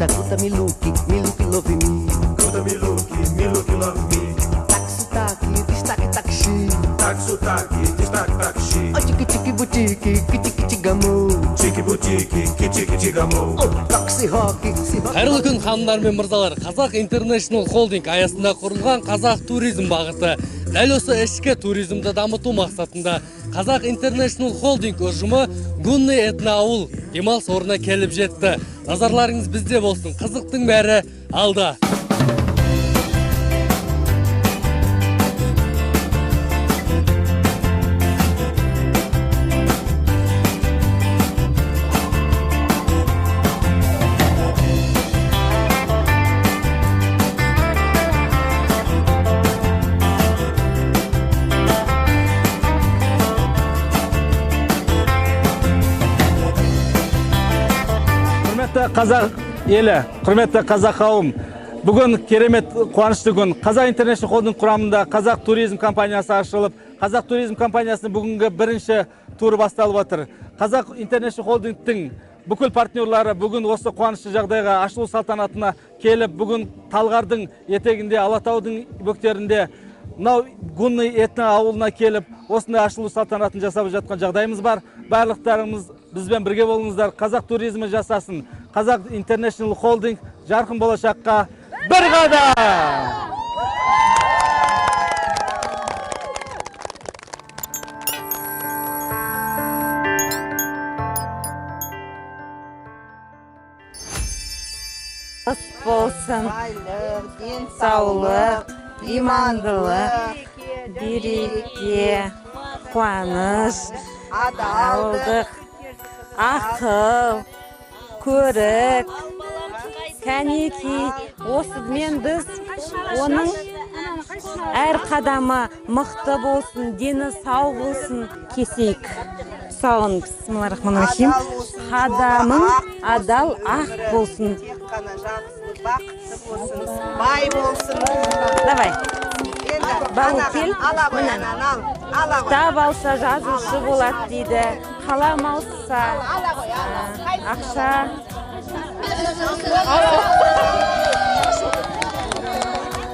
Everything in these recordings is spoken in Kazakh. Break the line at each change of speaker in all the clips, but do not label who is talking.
Kuta Miluki love me.
Kuta Miluki love me.
Taxi, destaque, taxi.
Taxi, destaque, taxi.
Oh, tiki boutique, kiti gamo.
Tiki boutique, kiti gamo.
Oh, taxi hockey.
Қайырлы күн ханымдар мен мырзалар. Қазақ International Holding аясында құрылған Қазақ туризм бағыты. Дәл осы ішкі туризмді дамыту мақсатында Қазақ International Holding ұжымы Гунный этноауыл демалыс орнына келіп жетті. Назарларыңыз бізде болсын. Қызықтың бәрі алда.
Қазақ елі, құрметті қазақ қауым, бүгін керемет қуанышты күн. Қазақ International Holding құрамында Қазақ туризм компаниясы ашылып, Қазақ туризм компаниясының бүгінгі бірінші туры басталып отыр. Қазақ International Holdingтің бүкіл партнерлары бүгін осы қуанышты жағдайға ашылу салтанатына келіп, бүгін Талғардың етегінде, Алатаудың бөктерінде мынау Гунный этноауылына келіп, осындай ашылу салтанатын жасап жатқан жағдайымыз бар. Барлықтарыңыз бізбен бірге болыңыздар. Қазақ туризмі жасасын. Қазақ International Holding жарқын болашаққа бір қадам!
Болсын, денсаулық, имандылық, береке, қуаныш, адалдық, ақыл, көрік, кәнеки. Осымен біз оның әр қадамы мықты болсын, дені сау болсын кесейік. Сауын, бисмиллахиррахманиррахим. Қадамың адал ақ болсын.
Бақытты болсын, бай болсын.
Давай. Бағу кел. Кітап алса жазушы болады дейді. Қалам алса ақша.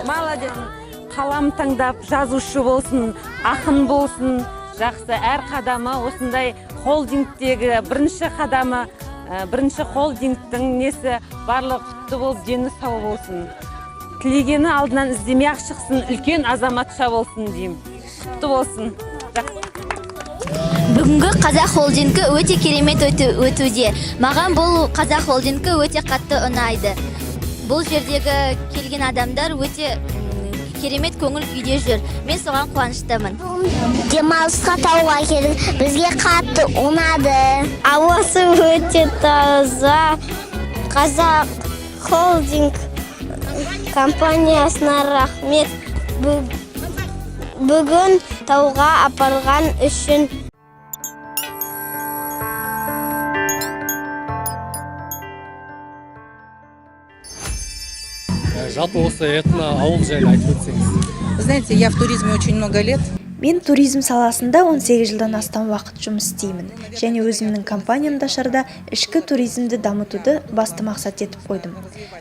Молодец. Қалам таңдап жазушы болсын, ақын болсын. Жақсы, әр қадамы осындай холдингтегі бірінші қадамы, бірінші холдингтің несі барлық құтты болып, дені сау болсын. Тілегені алдынан іздемей-ақ шықсын, үлкен азаматша болсын деймін. Құтты болсын.
Бүгінгі Қазақ холдингі өте керемет өтуде. Маған бұл Қазақ холдингі өте қатты ұнайды. Бұл жердегі келген адамдар өте керемет көңіл күйде жүр. Мен соған қуаныштымын.
Демалысқа тауға келдік. Бізге қатты ұнады.
Ауасы өте таза. Қазақ холдинг компаниясына рахмет. Бүгін тауға апарған үшін.
Жалпы осы этноауыл жайлы айтып өтсеңіз.
Знаете, я в туризме очень много лет.
Мен туризм саласында 18 жылдан астам уақыт жұмыс істеймін. Және өзімнің компаниямда шарда ішкі туризмді дамытуды басты мақсат етіп қойдым.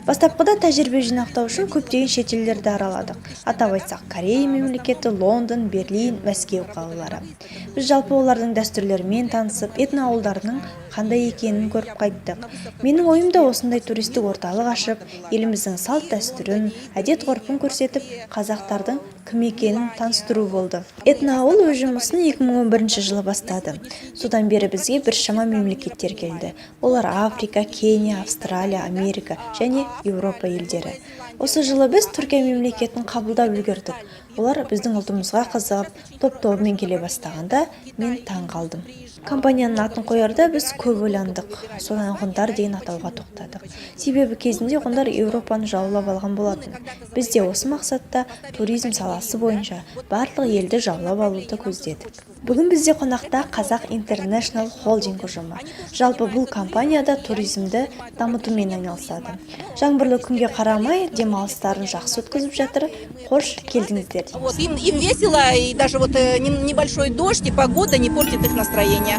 Бастапқыда тәжірибе жинақтау үшін көптеген шетелдерді араладық. Атап айтсақ, Корея мемлекеті, Лондон, Берлин, Мәскеу қалалары. Біз жалпы олардың дәстүрлерімен танысып, этноауылдарының қандай екенін көріп қайттық. Менің ойымда осындай туристік орталық ашып, еліміздің салт дәстүрін, әдет ғұрпын көрсетіп, қазақтардың кім екенін таныстыру болды. Этноауыл өз жұмысын 2011 жылы бастады. Содан бері бізге біршама мемлекеттер келді. Олар Африка, Кения, Австралия, Америка және Еуропа елдері. Осы жылы біз Түркия мемлекетін қабылдап үлгердік. Олар біздің ұлтымызға қызығып, топ-тобымен келе бастағанда мен таң қалдым. Компанияның атын қоярда біз көп ойландық. Содан ғұндар деген атауға тоқтадық. Себебі кезінде ғұндар Еуропаны жаулап алған болатын. Біз де осы мақсатта туризм саласы бойынша барлық елді жаулап алуды көздедік. Бүгін бізде қонақта Қазақ International Holding ұжымы. Жалпы бұл компанияда туризмді дамытумен айналысады. Жаңбырлы күнге қарамай демалыстарын жақсы өткізіп жатыр. Қош келдіңіздер.
Им весело, и даже вот небольшой дождь и погода не портит их настроение.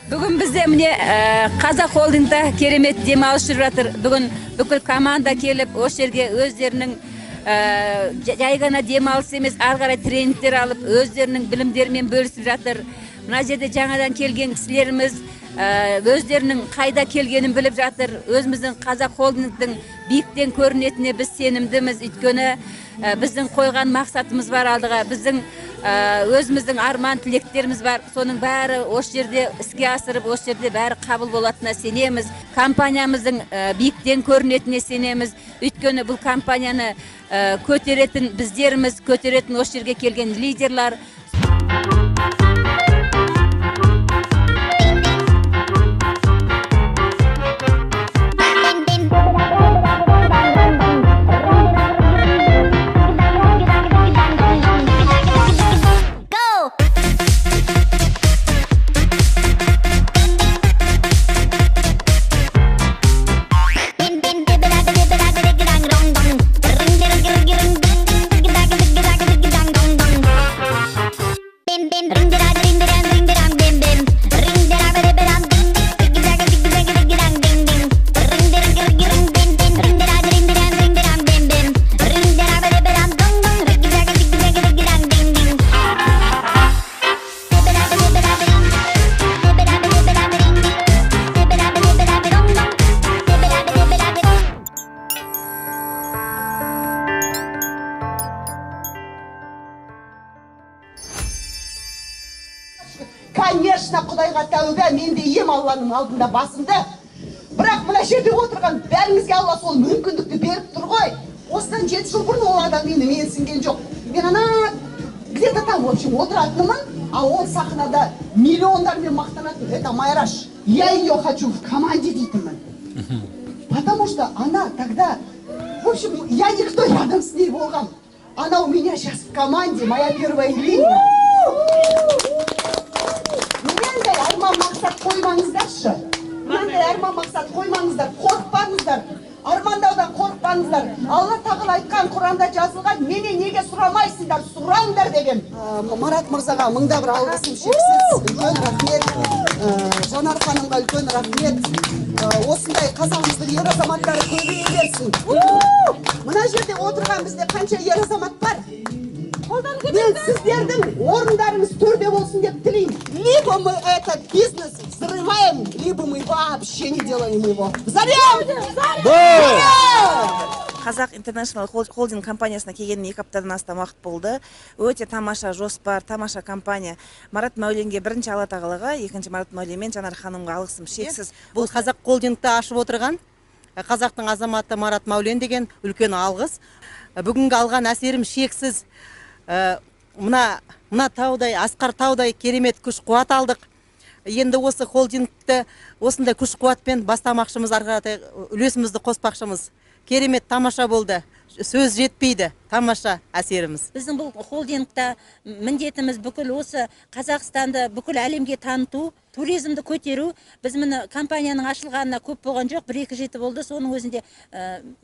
Бүгін бізде міне Қазақ холдингда керемет демалыс жүріп жатыр. Бүгін бүкіл команда келіп, осы жерге өздерінің жай ғана демалыс емес, ары қарай тренингтер алып, өздерінің білімдерімен бөлісіп жатыр. Мына жерде жаңадан келген кісілеріміз өздерінің қайда келгенін біліп жатыр. Өзіміздің Қазақ холдингтің биіктен көрінетіне біз сенімдіміз. Өйткені біздің қойған мақсатымыз бар алдыға. Біздің өзіміздің арман тілектеріміз бар. Соның бәрі осы жерде іске асырып, осы жерде бәрі қабыл болатынына сенеміз. Компаниямыздың биіктен көрінетіне сенеміз. Өйткені бұл компанияны көтеретін біздеріміз, көтеретін осы жерге келген лидерлар.
Конечно, Құдайға тәубе, мен де ем Алланың алдында басымды. Бірақ мына жерде отырған бәріңізге Алла сол мүмкіндікті беріп тұр ғой. Осыдан 7 жыл бұрын ол адам енді менсінген жоқ. Мен ана где-то там, в общем, отыратынмын, а он сахнада миллиондармен мақтанатын. Это Майраш. Я ее хочу в команде дейтінмін. Потому что она тогда, в общем, я никто рядом с ней болған. Она у меня сейчас в команде, моя первая линия. Мынандай арман мақсат қоймаңыздаршы. Мынандай арман мақсат қоймаңыздар, қорықпаңыздар. Армандаудан қорықпаңыздар. Алла тағала айтқан Құранда жазылған, менен неге сұрамайсыңдар, сұраңдар деген. Марат мырзаға мыңда бір алғысым шексіз. Үлкен рахмет. Жанар ханымға үлкен рахмет. Осындай қазағымыздың ер азаматтары көбейе берсін. Мына жерде отырған бізде қанша ер азамат бар? Мен сіздердің орындарыңыз төрде болсын деп тілеймін. Либо мы этот бизнес взрываем, либо мы вообще не делаем его. Взорвем!
Қазақ International холдинг компаниясына келгеніне 2 аптадан астам уақыт болды. Өте тамаша жоспар, тамаша компания. Марат Мәуленге бірінші Алла тағалаға, екінші Марат Мәулен мен Жанар ханымға алғысым шексіз.
Бұл Қазақ холдингті ашып отырған қазақтың азаматы Марат Мәулен деген үлкен алғыс. Бүгінгі алған әсерім шексіз. Мына таудай, асқар таудай керемет күш қуат алдық. Енді осы холдингті осындай күш қуатпен бастамақшымыз, арғаратай үлесімізді қоспақшымыз. Керемет тамаша болды. Сөз жетпейді. Тамаша әсеріміз.
Біздің бұл холдингта міндетіміз бүкіл осы Қазақстанды бүкіл әлемге таныту, туризмді көтеру. Біз міне компанияның ашылғанына көп болған жоқ, 1-2 жеті болды. Соның өзінде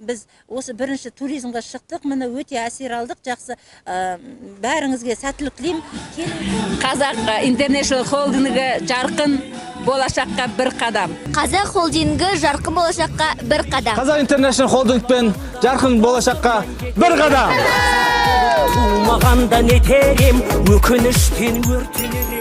біз осы бірінші туризмға шықтық. Міне өте әсер алдық. Жақсы, бәріңізге сәттілік тілеймін. Қазақ International холдингі жарқын болашаққа бір қадам.
Қазақ холдингі жарқын болашаққа бір қадам.
Қазақ International холдингпен жарқын болашаққа бір қадам.
Тумағанда не терем, өкініштен өртенер.